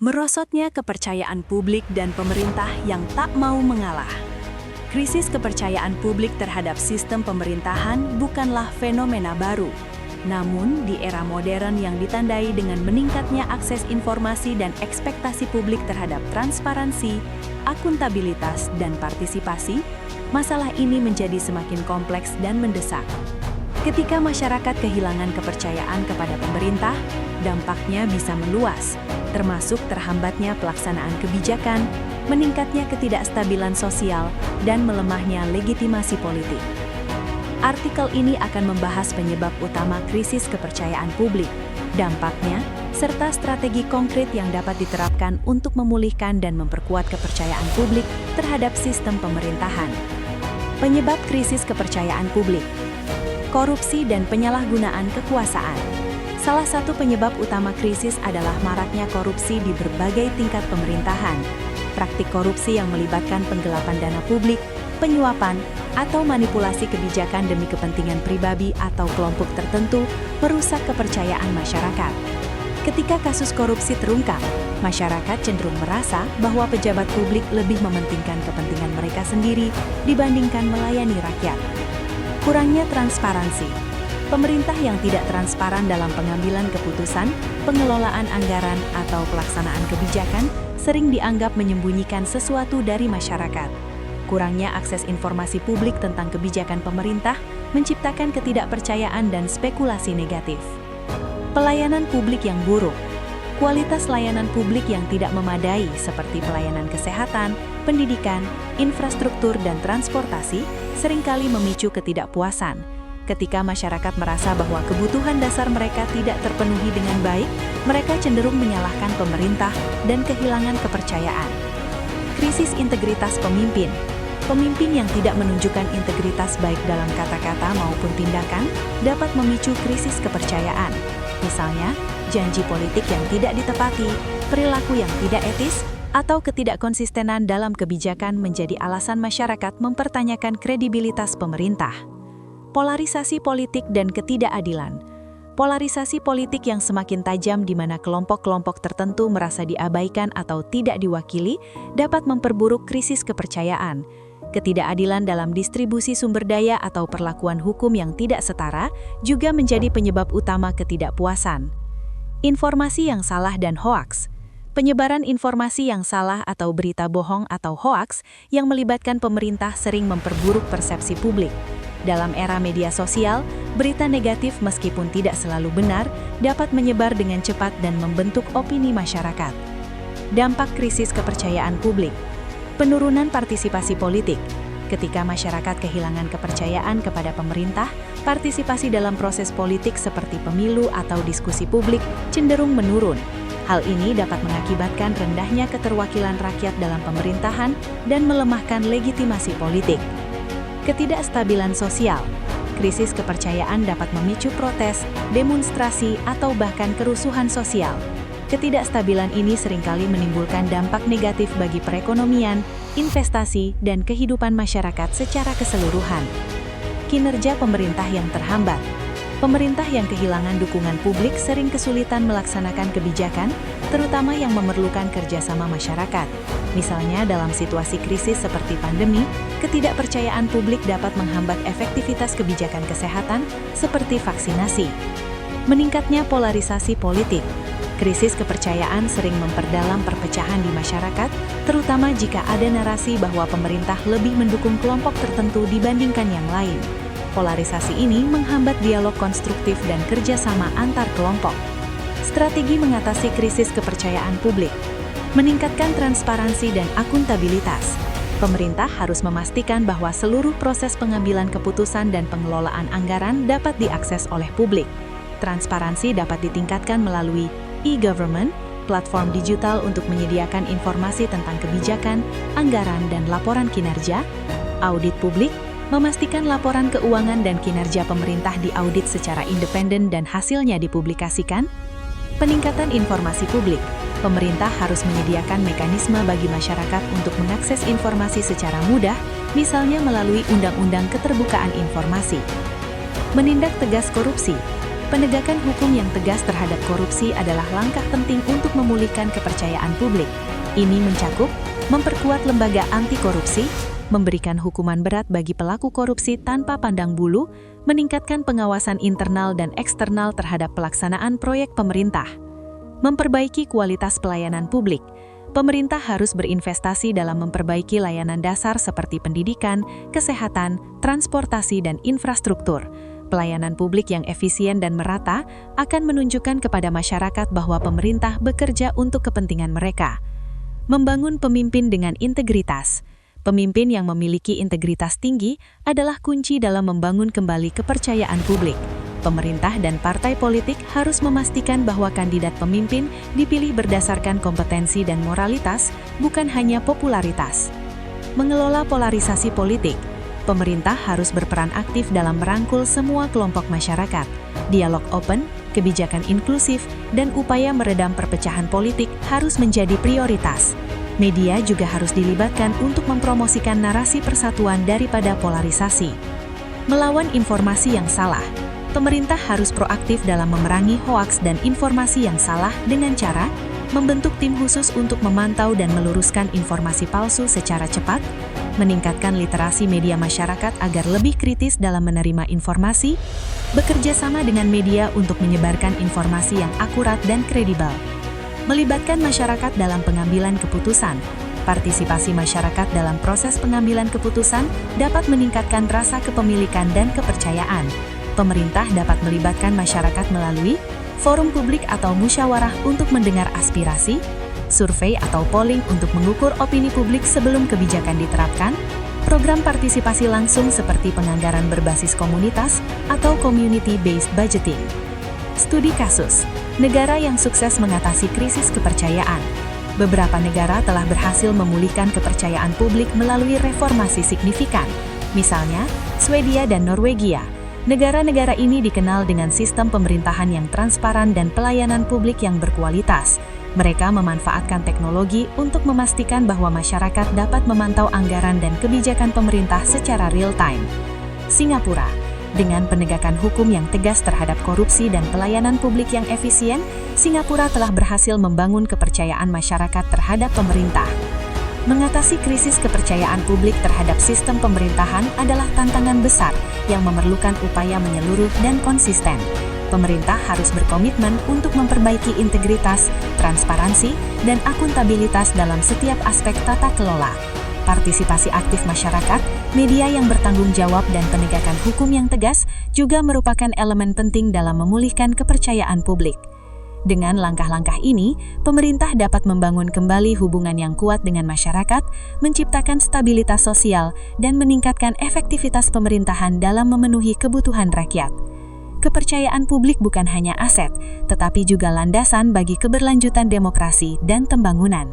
Merosotnya kepercayaan publik dan pemerintah yang tak mau mengalah. Krisis kepercayaan publik terhadap sistem pemerintahan bukanlah fenomena baru. Namun, di era modern yang ditandai dengan meningkatnya akses informasi dan ekspektasi publik terhadap transparansi, akuntabilitas, dan partisipasi, masalah ini menjadi semakin kompleks dan mendesak. Ketika masyarakat kehilangan kepercayaan kepada pemerintah, dampaknya bisa meluas, termasuk terhambatnya pelaksanaan kebijakan, meningkatnya ketidakstabilan sosial, dan melemahnya legitimasi politik. Artikel ini akan membahas penyebab utama krisis kepercayaan publik, dampaknya, serta strategi konkret yang dapat diterapkan untuk memulihkan dan memperkuat kepercayaan publik terhadap sistem pemerintahan. Penyebab krisis kepercayaan publik: korupsi dan penyalahgunaan kekuasaan. Salah satu penyebab utama krisis adalah maraknya korupsi di berbagai tingkat pemerintahan. Praktik korupsi yang melibatkan penggelapan dana publik, penyuapan, atau manipulasi kebijakan demi kepentingan pribadi atau kelompok tertentu merusak kepercayaan masyarakat. Ketika kasus korupsi terungkap, masyarakat cenderung merasa bahwa pejabat publik lebih mementingkan kepentingan mereka sendiri dibandingkan melayani rakyat. Kurangnya transparansi. Pemerintah yang tidak transparan dalam pengambilan keputusan, pengelolaan anggaran, atau pelaksanaan kebijakan sering dianggap menyembunyikan sesuatu dari masyarakat. Kurangnya akses informasi publik tentang kebijakan pemerintah menciptakan ketidakpercayaan dan spekulasi negatif. Pelayanan publik yang buruk. Kualitas layanan publik yang tidak memadai seperti pelayanan kesehatan, pendidikan, infrastruktur, dan transportasi seringkali memicu ketidakpuasan. Ketika masyarakat merasa bahwa kebutuhan dasar mereka tidak terpenuhi dengan baik, mereka cenderung menyalahkan pemerintah dan kehilangan kepercayaan. Krisis integritas pemimpin. Pemimpin yang tidak menunjukkan integritas baik dalam kata-kata maupun tindakan dapat memicu krisis kepercayaan. Misalnya, janji politik yang tidak ditepati, perilaku yang tidak etis, atau ketidakkonsistenan dalam kebijakan menjadi alasan masyarakat mempertanyakan kredibilitas pemerintah. Polarisasi politik dan ketidakadilan. Polarisasi politik yang semakin tajam di mana kelompok-kelompok tertentu merasa diabaikan atau tidak diwakili dapat memperburuk krisis kepercayaan. Ketidakadilan dalam distribusi sumber daya atau perlakuan hukum yang tidak setara juga menjadi penyebab utama ketidakpuasan. Informasi yang salah dan hoaks. Penyebaran informasi yang salah atau berita bohong atau hoaks yang melibatkan pemerintah sering memperburuk persepsi publik. Dalam era media sosial, berita negatif meskipun tidak selalu benar dapat menyebar dengan cepat dan membentuk opini masyarakat. Dampak krisis kepercayaan publik. Penurunan partisipasi politik. Ketika masyarakat kehilangan kepercayaan kepada pemerintah, partisipasi dalam proses politik seperti pemilu atau diskusi publik cenderung menurun. Hal ini dapat mengakibatkan rendahnya keterwakilan rakyat dalam pemerintahan dan melemahkan legitimasi politik. Ketidakstabilan sosial. Krisis kepercayaan dapat memicu protes, demonstrasi, atau bahkan kerusuhan sosial. Ketidakstabilan ini seringkali menimbulkan dampak negatif bagi perekonomian, investasi, dan kehidupan masyarakat secara keseluruhan. Kinerja pemerintah yang terhambat. Pemerintah yang kehilangan dukungan publik sering kesulitan melaksanakan kebijakan, terutama yang memerlukan kerjasama masyarakat. Misalnya dalam situasi krisis seperti pandemi, ketidakpercayaan publik dapat menghambat efektivitas kebijakan kesehatan seperti vaksinasi. Meningkatnya polarisasi politik. Krisis kepercayaan sering memperdalam perpecahan di masyarakat, terutama jika ada narasi bahwa pemerintah lebih mendukung kelompok tertentu dibandingkan yang lain. Polarisasi ini menghambat dialog konstruktif dan kerjasama antar kelompok. Strategi mengatasi krisis kepercayaan publik. Meningkatkan transparansi dan akuntabilitas. Pemerintah harus memastikan bahwa seluruh proses pengambilan keputusan dan pengelolaan anggaran dapat diakses oleh publik. Transparansi dapat ditingkatkan melalui e-government, platform digital untuk menyediakan informasi tentang kebijakan, anggaran, dan laporan kinerja, audit publik, memastikan laporan keuangan dan kinerja pemerintah diaudit secara independen dan hasilnya dipublikasikan. Peningkatan informasi publik. Pemerintah harus menyediakan mekanisme bagi masyarakat untuk mengakses informasi secara mudah, misalnya melalui Undang-Undang Keterbukaan Informasi. Menindak tegas korupsi. Penegakan hukum yang tegas terhadap korupsi adalah langkah penting untuk memulihkan kepercayaan publik. Ini mencakup memperkuat lembaga anti korupsi, memberikan hukuman berat bagi pelaku korupsi tanpa pandang bulu, meningkatkan pengawasan internal dan eksternal terhadap pelaksanaan proyek pemerintah, memperbaiki kualitas pelayanan publik. Pemerintah harus berinvestasi dalam memperbaiki layanan dasar seperti pendidikan, kesehatan, transportasi, dan infrastruktur. Pelayanan publik yang efisien dan merata akan menunjukkan kepada masyarakat bahwa pemerintah bekerja untuk kepentingan mereka. Membangun pemimpin dengan integritas. Pemimpin yang memiliki integritas tinggi adalah kunci dalam membangun kembali kepercayaan publik. Pemerintah dan partai politik harus memastikan bahwa kandidat pemimpin dipilih berdasarkan kompetensi dan moralitas, bukan hanya popularitas. Mengelola polarisasi politik. Pemerintah harus berperan aktif dalam merangkul semua kelompok masyarakat. Dialog open, kebijakan inklusif, dan upaya meredam perpecahan politik harus menjadi prioritas. Media juga harus dilibatkan untuk mempromosikan narasi persatuan daripada polarisasi. Melawan informasi yang salah. Pemerintah harus proaktif dalam memerangi hoaks dan informasi yang salah dengan cara membentuk tim khusus untuk memantau dan meluruskan informasi palsu secara cepat, meningkatkan literasi media masyarakat agar lebih kritis dalam menerima informasi, bekerja sama dengan media untuk menyebarkan informasi yang akurat dan kredibel, melibatkan masyarakat dalam pengambilan keputusan. Partisipasi masyarakat dalam proses pengambilan keputusan dapat meningkatkan rasa kepemilikan dan kepercayaan. Pemerintah dapat melibatkan masyarakat melalui forum publik atau musyawarah untuk mendengar aspirasi, survei atau polling untuk mengukur opini publik sebelum kebijakan diterapkan, program partisipasi langsung seperti penganggaran berbasis komunitas atau community-based budgeting. Studi kasus, negara yang sukses mengatasi krisis kepercayaan. Beberapa negara telah berhasil memulihkan kepercayaan publik melalui reformasi signifikan, misalnya Swedia dan Norwegia. Negara-negara ini dikenal dengan sistem pemerintahan yang transparan dan pelayanan publik yang berkualitas. Mereka memanfaatkan teknologi untuk memastikan bahwa masyarakat dapat memantau anggaran dan kebijakan pemerintah secara real-time. Singapura, dengan penegakan hukum yang tegas terhadap korupsi dan pelayanan publik yang efisien, Singapura telah berhasil membangun kepercayaan masyarakat terhadap pemerintah. Mengatasi krisis kepercayaan publik terhadap sistem pemerintahan adalah tantangan besar yang memerlukan upaya menyeluruh dan konsisten. Pemerintah harus berkomitmen untuk memperbaiki integritas, transparansi, dan akuntabilitas dalam setiap aspek tata kelola. Partisipasi aktif masyarakat, media yang bertanggung jawab, dan penegakan hukum yang tegas juga merupakan elemen penting dalam memulihkan kepercayaan publik. Dengan langkah-langkah ini, pemerintah dapat membangun kembali hubungan yang kuat dengan masyarakat, menciptakan stabilitas sosial, dan meningkatkan efektivitas pemerintahan dalam memenuhi kebutuhan rakyat. Kepercayaan publik bukan hanya aset, tetapi juga landasan bagi keberlanjutan demokrasi dan pembangunan.